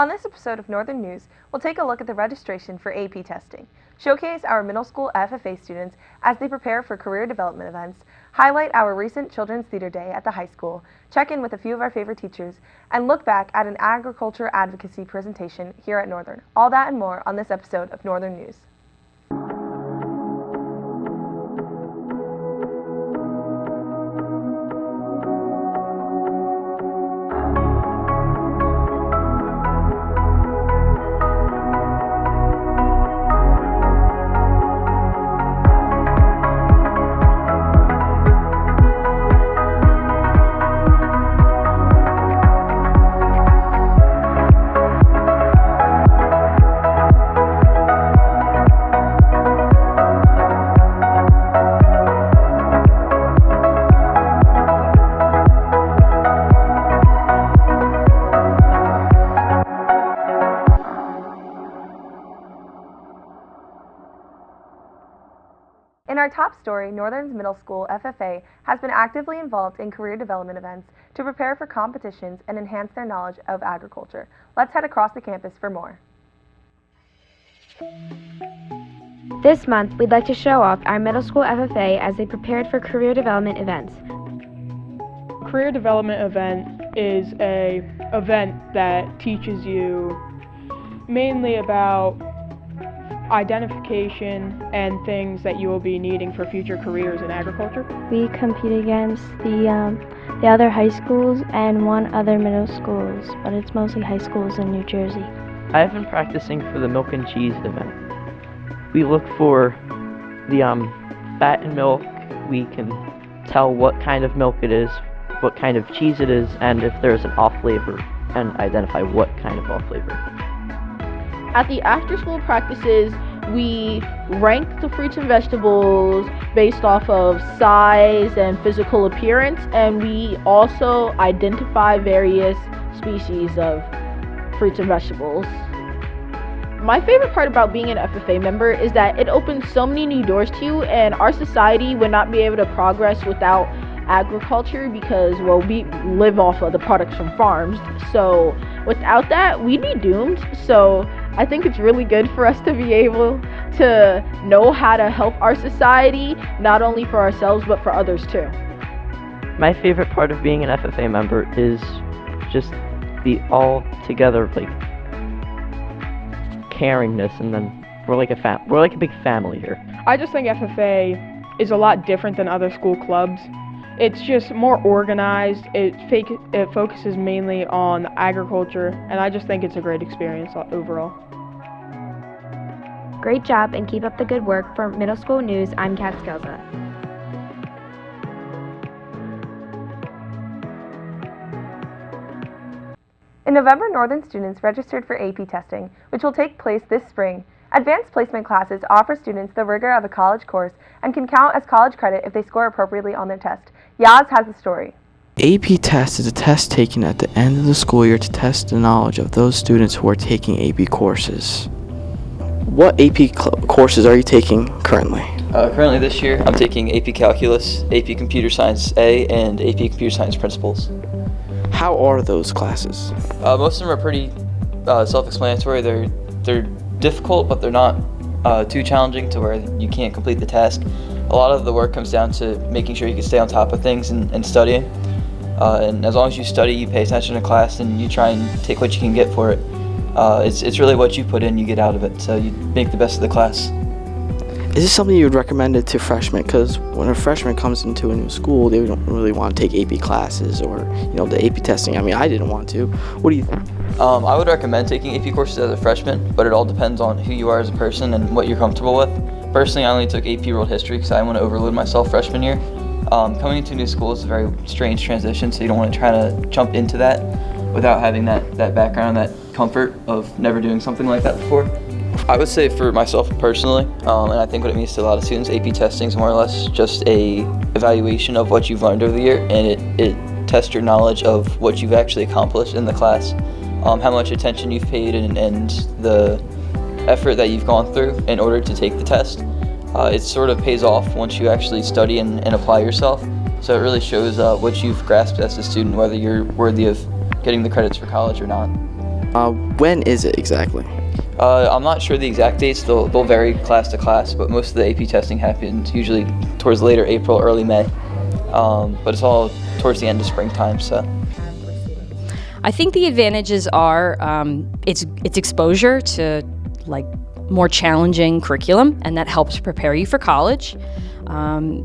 On this episode of Northern News, we'll take a look at the registration for AP testing, showcase our middle school FFA students as they prepare for career development events, highlight our recent Children's Theater Day at the high school, check in with a few of our favorite teachers, and look back at an agriculture advocacy presentation here at Northern. All that and more on this episode of Northern News. In our top story, Northern's Middle School FFA has been actively involved in career development events to prepare for competitions and enhance their knowledge of agriculture. Let's head across the campus for more. This month, we'd like to show off our middle school FFA as they prepared for career development events. Career development event is an event that teaches you mainly about identification and things that you will be needing for future careers in agriculture. We compete against the other high schools and one other middle schools, but it's mostly high schools in New Jersey. I've been practicing for the milk and cheese event. We look for the fat in milk. We can tell what kind of milk it is, what kind of cheese it is, and if there's an off flavor, and identify what kind of off flavor. At the after-school practices, we rank the fruits and vegetables based off of size and physical appearance, and we also identify various species of fruits and vegetables. My favorite part about being an FFA member is that it opens so many new doors to you, and our society would not be able to progress without agriculture because, well, we live off of the products from farms. So without that, we'd be doomed. So I think it's really good for us to be able to know how to help our society, not only for ourselves, but for others too. My favorite part of being an FFA member is just the all together caringness, and then we're like a big family here. I just think FFA is a lot different than other school clubs. It's just more organized. It focuses mainly on agriculture, and I just think it's a great experience overall. Great job, and keep up the good work. For Middle School News, I'm Kat Skelza. In November, Northern students registered for AP testing, which will take place this spring. Advanced placement classes offer students the rigor of a college course and can count as college credit if they score appropriately on their test. Yaz has the story. AP test is a test taken at the end of the school year to test the knowledge of those students who are taking AP courses. What AP courses are you taking currently? Currently this year, I'm taking AP Calculus, AP Computer Science A, and AP Computer Science Principles. How are those classes? Most of them are pretty self-explanatory. They're difficult, but they're not too challenging to where you can't complete the task. A lot of the work comes down to making sure you can stay on top of things and studying. And as long as you study, you pay attention to class, and you try and take what you can get for it. It's really what you put in, you get out of it, so you make the best of the class. Is this something you would recommend it to freshmen? Because when a freshman comes into a new school, they don't really want to take AP classes or, the AP testing. I mean, I didn't want to. What do you think? I would recommend taking AP courses as a freshman, but it all depends on who you are as a person and what you're comfortable with. Personally, I only took AP World History because I didn't want to overload myself freshman year. Coming into a new school is a very strange transition, so you don't want to try to jump into that without having that background, that comfort of never doing something like that before. I would say for myself personally, and I think what it means to a lot of students, AP testing is more or less just a evaluation of what you've learned over the year, and it tests your knowledge of what you've actually accomplished in the class, how much attention you've paid, and the effort that you've gone through in order to take the test. It sort of pays off once you actually study and apply yourself. So it really shows what you've grasped as a student, whether you're worthy of getting the credits for college or not. When is it exactly? I'm not sure the exact dates. They'll vary class to class, but most of the AP testing happens usually towards later April, early May. But it's all towards the end of springtime, so. I think the advantages are it's exposure to like more challenging curriculum, and that helps prepare you for college.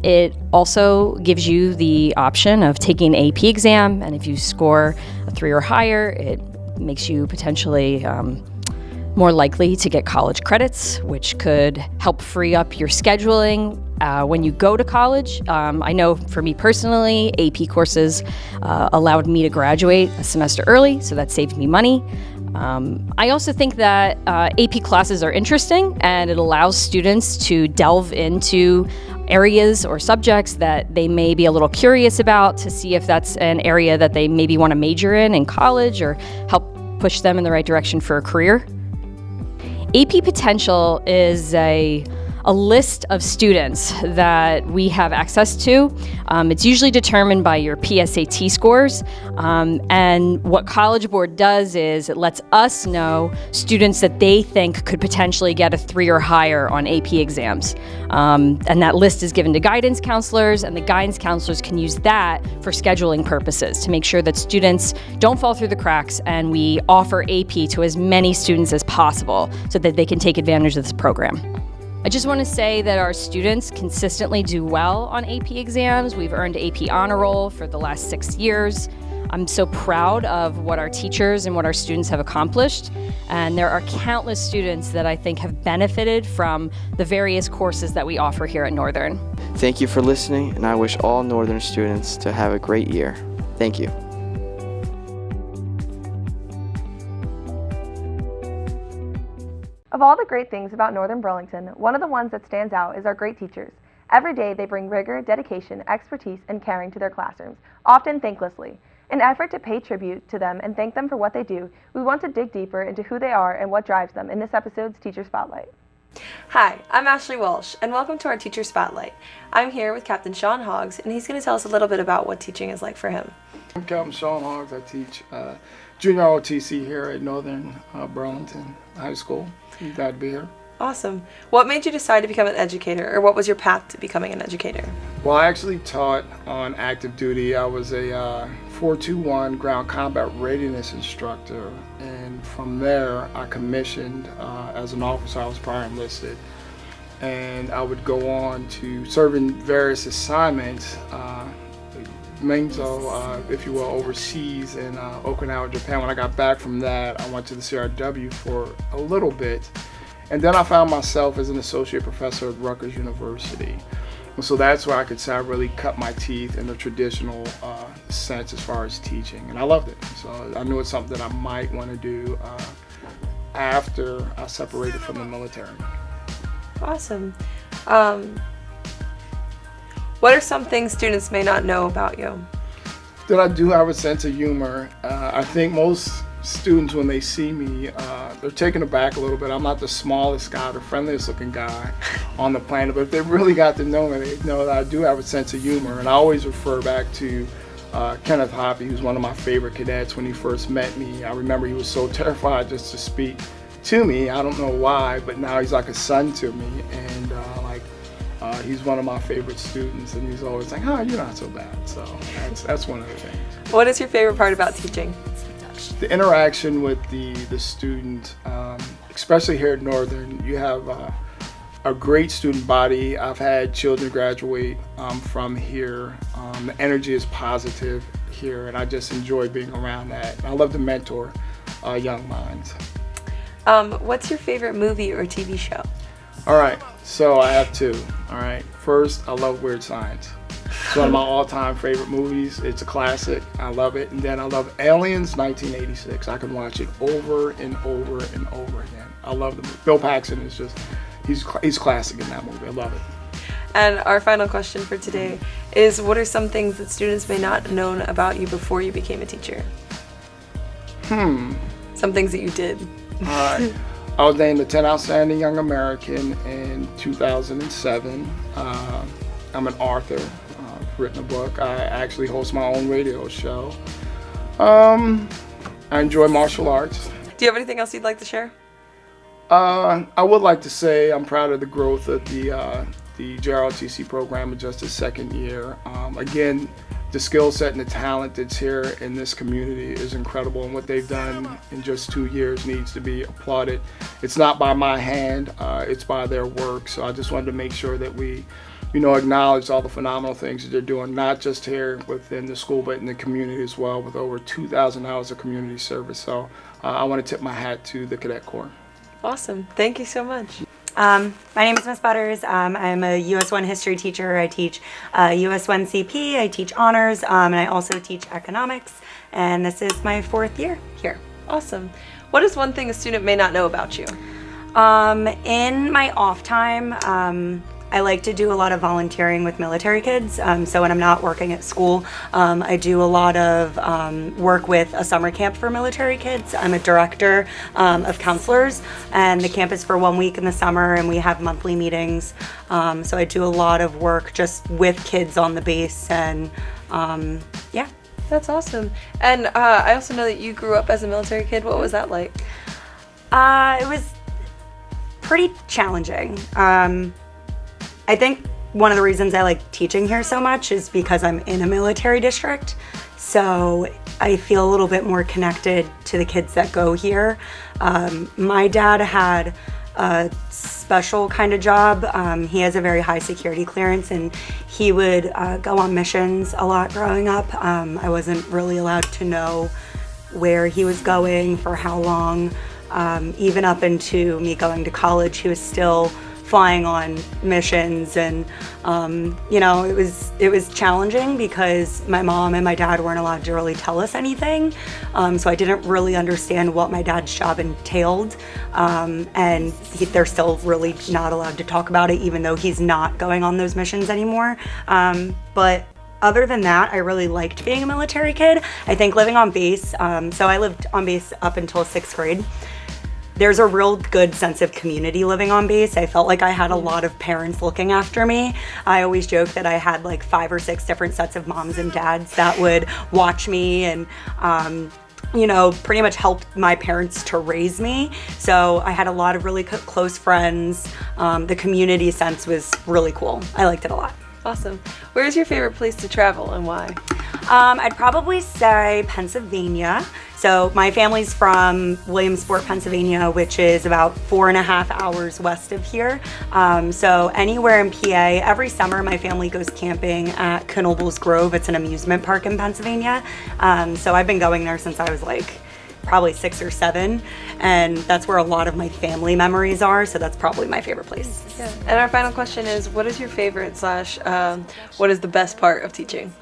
It also gives you the option of taking an AP exam, and if you score a 3 or higher, it makes you potentially more likely to get college credits, which could help free up your scheduling when you go to college. I know for me personally, AP courses allowed me to graduate a semester early, so that saved me money. I also think that AP classes are interesting, and it allows students to delve into areas or subjects that they may be a little curious about, to see if that's an area that they maybe want to major in college, or help push them in the right direction for a career. AP Potential is a list of students that we have access to. It's usually determined by your PSAT scores, and what College Board does is it lets us know students that they think could potentially get a 3 or higher on AP exams. And that list is given to guidance counselors, and the guidance counselors can use that for scheduling purposes to make sure that students don't fall through the cracks, and we offer AP to as many students as possible so that they can take advantage of this program. I just want to say that our students consistently do well on AP exams. We've earned AP honor roll for the last 6 years. I'm so proud of what our teachers and what our students have accomplished, and there are countless students that I think have benefited from the various courses that we offer here at Northern. Thank you for listening, and I wish all Northern students to have a great year. Thank you. Of all the great things about Northern Burlington, one of the ones that stands out is our great teachers. Every day they bring rigor, dedication, expertise, and caring to their classrooms, often thanklessly. In an effort to pay tribute to them and thank them for what they do, we want to dig deeper into who they are and what drives them in this episode's Teacher Spotlight. Hi, I'm Ashley Walsh, and welcome to our Teacher Spotlight. I'm here with Captain Sean Hoggs, and he's going to tell us a little bit about what teaching is like for him. I'm Captain Sean Hoggs. I teach junior ROTC here at Northern Burlington High School. I'm glad to be here. Awesome. What made you decide to become an educator, or what was your path to becoming an educator? Well, I actually taught on active duty. I was a 421 ground combat readiness instructor, and from there I commissioned as an officer. I was prior enlisted, and I would go on to serve in various assignments, mainly so, if you will, overseas in Okinawa, Japan. When I got back from that, I went to the CRW for a little bit, and then I found myself as an associate professor at Rutgers University. And so that's where I could say I really cut my teeth in the traditional sense as far as teaching, and I loved it. So I knew it's something that I might want to do after I separated from the military. Awesome. What are some things students may not know about you? That I do have a sense of humor. I think most students, when they see me, they're taken aback a little bit. I'm not the smallest guy, the friendliest looking guy on the planet, but if they really got to know me, they know that I do have a sense of humor. And I always refer back to Kenneth Hoppy, who's one of my favorite cadets. When he first met me, I remember he was so terrified just to speak to me. I don't know why, but now he's like a son to me, and he's one of my favorite students, and he's always like, "Oh, you're not so bad." So that's one of the things. What is your favorite part about teaching? The interaction with the student, especially here at Northern. You have a great student body. I've had children graduate from here. The energy is positive here, and I just enjoy being around that. I love to mentor young minds. What's your favorite movie or TV show? All right, so I have two. All right, first, I love Weird Science. It's one of my all-time favorite movies. It's a classic. I love it. And then I love Aliens 1986. I can watch it over and over and over again. I love the movie. Bill Paxton is just, he's classic in that movie. I love it. And our final question for today is, what are some things that students may not have known about you before you became a teacher? Some things that you did. All right. I was named the 10th Outstanding Young American in 2007. I'm an author. I've written a book. I actually host my own radio show. I enjoy martial arts. Do you have anything else you'd like to share? I would like to say I'm proud of the growth of the JROTC program in just its second year. Again, the skill set and the talent that's here in this community is incredible, and what they've done in just 2 years needs to be applauded. It's not by my hand, it's by their work. So I just wanted to make sure that we, acknowledge all the phenomenal things that they're doing, not just here within the school, but in the community as well, with over 2,000 hours of community service. So I want to tip my hat to the Cadet Corps. Awesome. Thank you so much. My name is Miss Butters. I'm a US 1 history teacher. I teach US 1 CP, I teach honors, and I also teach economics, and this is my 4th year here. Awesome. What is one thing a student may not know about you? In my off time, I like to do a lot of volunteering with military kids. So when I'm not working at school, I do a lot of work with a summer camp for military kids. I'm a director of counselors, and the camp is for 1 week in the summer, and we have monthly meetings. So I do a lot of work just with kids on the base, and yeah. That's awesome. And I also know that you grew up as a military kid. What was that like? It was pretty challenging. I think one of the reasons I like teaching here so much is because I'm in a military district, so I feel a little bit more connected to the kids that go here. My dad had a special kind of job. He has a very high security clearance, and he would go on missions a lot growing up. I wasn't really allowed to know where he was going, for how long. Even up into me going to college, he was still flying on missions, and it was challenging because my mom and my dad weren't allowed to really tell us anything, so I didn't really understand what my dad's job entailed, and they're still really not allowed to talk about it, even though he's not going on those missions anymore. But other than that, I really liked being a military kid. I think living on base, so I lived on base up until 6th grade. There's a real good sense of community living on base. I felt like I had a lot of parents looking after me. I always joke that I had like 5 or 6 different sets of moms and dads that would watch me and pretty much helped my parents to raise me. So I had a lot of really close friends. The community sense was really cool. I liked it a lot. Awesome. Where's your favorite place to travel and why? I'd probably say Pennsylvania. So my family's from Williamsport, Pennsylvania, which is about 4.5 hours west of here. So anywhere in PA, every summer my family goes camping at Knoebels Grove. It's an amusement park in Pennsylvania. So I've been going there since I was like probably 6 or 7, and that's where a lot of my family memories are, so that's probably my favorite place. Yeah. And our final question is, what is your favorite / what is the best part of teaching?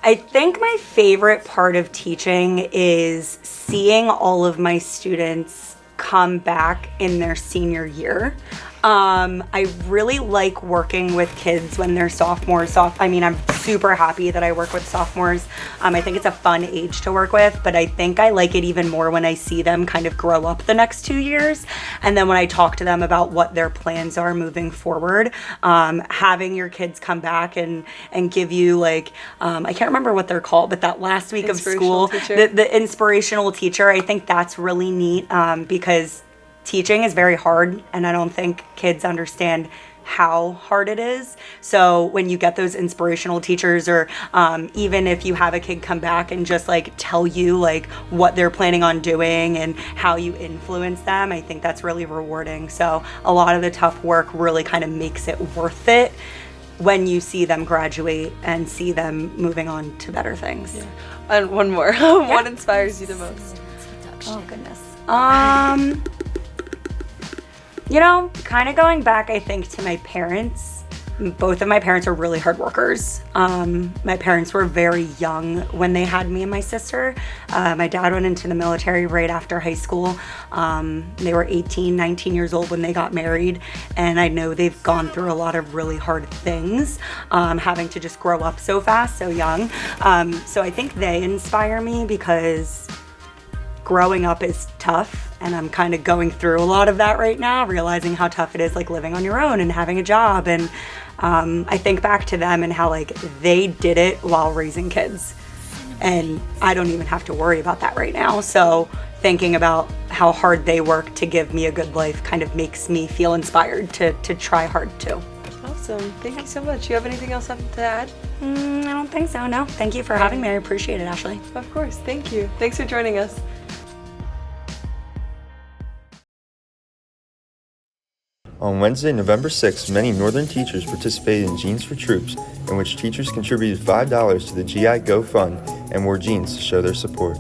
I think my favorite part of teaching is seeing all of my students come back in their senior year. I really like working with kids when they're sophomores. I'm super happy that I work with sophomores. I think it's a fun age to work with, but I think I like it even more when I see them kind of grow up the next 2 years. And then when I talk to them about what their plans are moving forward, having your kids come back and give you like, I can't remember what they're called, but that last week of school, the inspirational teacher, I think that's really neat because teaching is very hard, and I don't think kids understand how hard it is. So when you get those inspirational teachers, or even if you have a kid come back and just like tell you like what they're planning on doing and how you influence them, I think that's really rewarding. So a lot of the tough work really kind of makes it worth it when you see them graduate and see them moving on to better things. Yeah. And one more. What inspires you the most? Oh goodness. Kind of going back, I think, to my parents. Both of my parents are really hard workers. My parents were very young when they had me and my sister. My dad went into the military right after high school. They were 18, 19 years old when they got married, and I know they've gone through a lot of really hard things, having to just grow up so fast, so young. So I think they inspire me because growing up is tough, and I'm kind of going through a lot of that right now, realizing how tough it is, like living on your own and having a job. And I think back to them and how like they did it while raising kids. and I don't even have to worry about that right now. So thinking about how hard they work to give me a good life kind of makes me feel inspired to try hard too. Awesome. Thank you so much. You have anything else to add? I don't think so, no. Thank you for having me. I appreciate it, Ashley. Of course. Thank you. Thanks for joining us. On Wednesday, November 6th, many Northern teachers participated in Jeans for Troops, in which teachers contributed $5 to the GI Go Fund and wore jeans to show their support.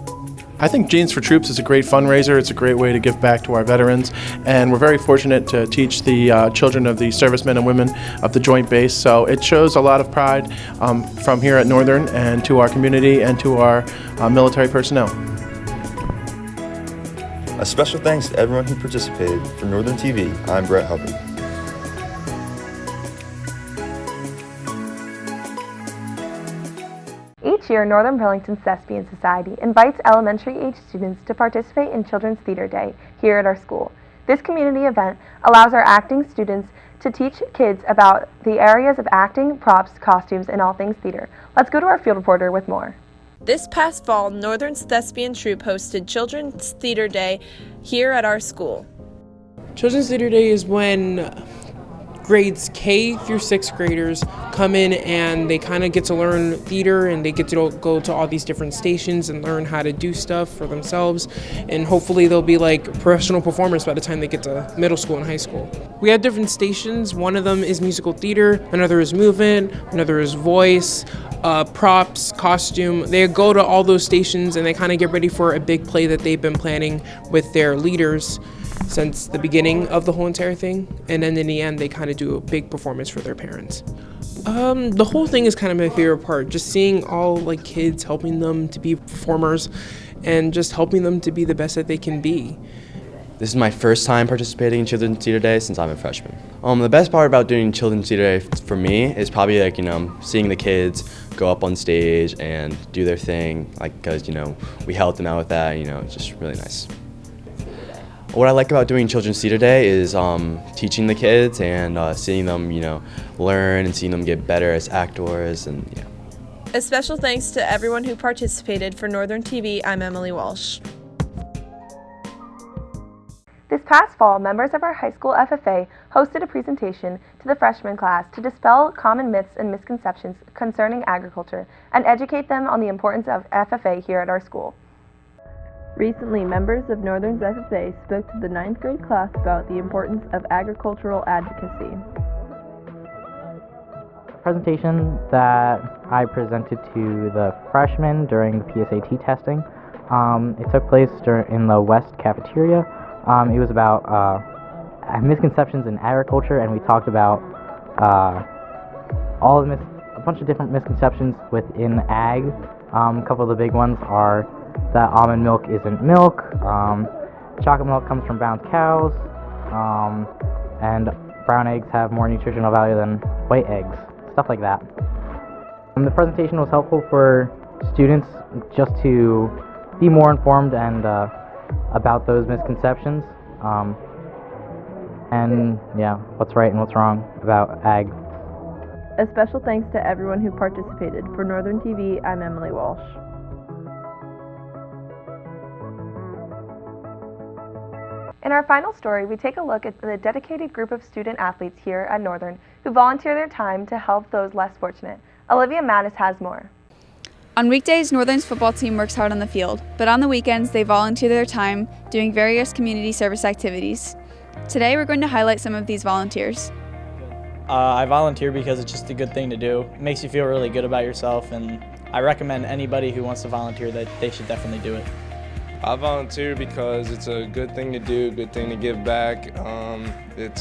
I think Jeans for Troops is a great fundraiser. It's a great way to give back to our veterans, and we're very fortunate to teach the children of the servicemen and women of the Joint Base. So it shows a lot of pride from here at Northern and to our community and to our military personnel. A special thanks to everyone who participated. For Northern TV, I'm Brett Hubbard. Each year, Northern Burlington Thespian Society invites elementary-age students to participate in Children's Theater Day here at our school. This community event allows our acting students to teach kids about the areas of acting, props, costumes, and all things theater. Let's go to our field reporter with more. This past fall, Northern's Thespian Troupe hosted Children's Theater Day here at our school. Children's Theater Day is when grades K through 6th graders come in and they kind of get to learn theater, and they get to go to all these different stations and learn how to do stuff for themselves, and hopefully they'll be like professional performers by the time they get to middle school and high school. We have different stations. One of them is musical theater, another is movement, another is voice, props, costume. They go to all those stations and they kind of get ready for a big play that they've been planning with their leaders since the beginning of the whole entire thing, and then in the end they kind of do a big performance for their parents. The whole thing is kind of my favorite part, just seeing all like kids, helping them to be performers and just helping them to be the best that they can be. This is my first time participating in Children's Theater Day since I'm a freshman. The best part about doing Children's Theater Day for me is probably like, seeing the kids go up on stage and do their thing, like, because, we helped them out with that, it's just really nice. What I like about doing Children's Theater Day is teaching the kids and seeing them, learn and seeing them get better as actors and, A special thanks to everyone who participated. For Northern TV, I'm Emily Walsh. This past fall, members of our high school FFA hosted a presentation to the freshman class to dispel common myths and misconceptions concerning agriculture and educate them on the importance of FFA here at our school. Recently, members of Northern's FFA spoke to the 9th grade class about the importance of agricultural advocacy. Presentation that I presented to the freshmen during the PSAT testing. It took place in the West cafeteria. It was about misconceptions in agriculture, and we talked about a bunch of different misconceptions within ag. A couple of the big ones are that almond milk isn't milk, chocolate milk comes from brown cows, and brown eggs have more nutritional value than white eggs, stuff like that. The presentation was helpful for students just to be more informed and about those misconceptions, and what's right and what's wrong about ag. A special thanks to everyone who participated. For Northern TV, I'm Emily Walsh. In our final story, we take a look at the dedicated group of student athletes here at Northern who volunteer their time to help those less fortunate. Olivia Mattis has more. On weekdays, Northern's football team works hard on the field, but on the weekends, they volunteer their time doing various community service activities. Today, we're going to highlight some of these volunteers. I volunteer because it's just a good thing to do. It makes you feel really good about yourself, and I recommend anybody who wants to volunteer that they should definitely do it. I volunteer because it's a good thing to do, good thing to give back. It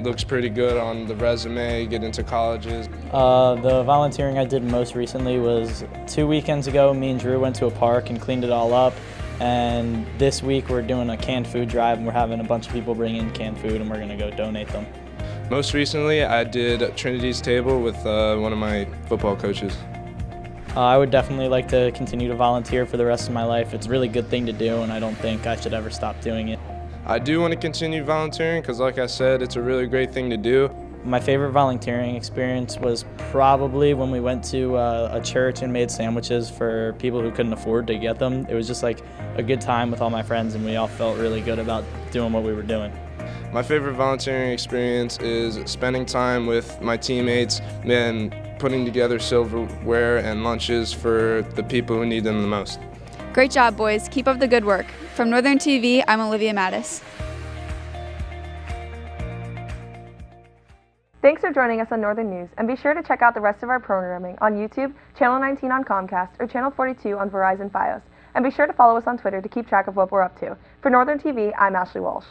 looks pretty good on the resume, get into colleges. The volunteering I did most recently was 2 weekends ago. Me and Drew went to a park and cleaned it all up. And this week we're doing a canned food drive, and we're having a bunch of people bring in canned food, and we're gonna go donate them. Most recently I did Trinity's Table with one of my football coaches. I would definitely like to continue to volunteer for the rest of my life. It's a really good thing to do, and I don't think I should ever stop doing it. I do want to continue volunteering because, like I said, it's a really great thing to do. My favorite volunteering experience was probably when we went to a church and made sandwiches for people who couldn't afford to get them. It was just like a good time with all my friends, and we all felt really good about doing what we were doing. My favorite volunteering experience is spending time with my teammates and putting together silverware and lunches for the people who need them the most. Great job, boys. Keep up the good work. From Northern TV, I'm Olivia Mattis. Thanks for joining us on Northern News, and be sure to check out the rest of our programming on YouTube, Channel 19 on Comcast, or Channel 42 on Verizon Fios. And be sure to follow us on Twitter to keep track of what we're up to. For Northern TV, I'm Ashley Walsh.